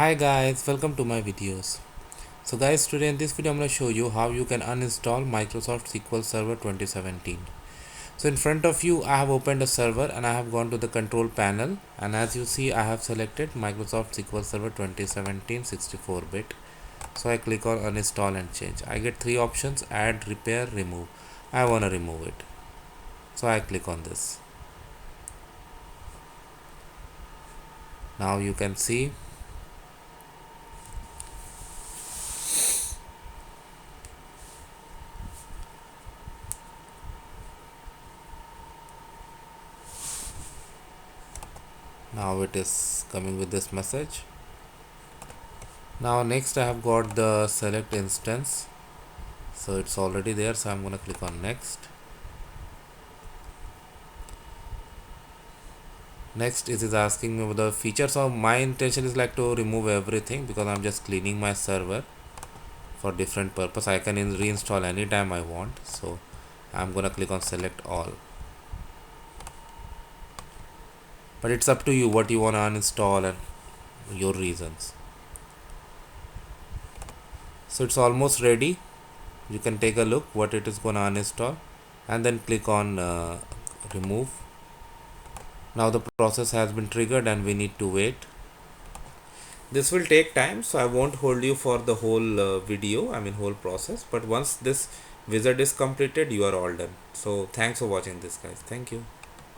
Hi guys, welcome to my videos. So guys, today in this video I'm going to show you how you can uninstall Microsoft SQL Server 2017. So in front of you I have opened a server and I have gone to the control panel, and as you see I have selected Microsoft SQL Server 2017 64-bit. So I click on uninstall and change. I get three options: add, repair, remove. I want to remove it. So I click on this. Now you can see now it is coming with this message. Now next I have got the select instance, so it's already there, so I'm gonna click on next. Next it is asking me about the features. So my intention is like to remove everything because I'm just cleaning my server for different purpose. I can reinstall anytime I want, so I'm gonna click on select all, but it's up to you what you want to uninstall and your reasons. So it's almost ready. You can take a look what it is gonna uninstall and then click on remove. Now the process has been triggered and we need to wait. This will take time, so I won't hold you for the whole whole process, but once this wizard is completed you are all done. So thanks for watching this guys. Thank you.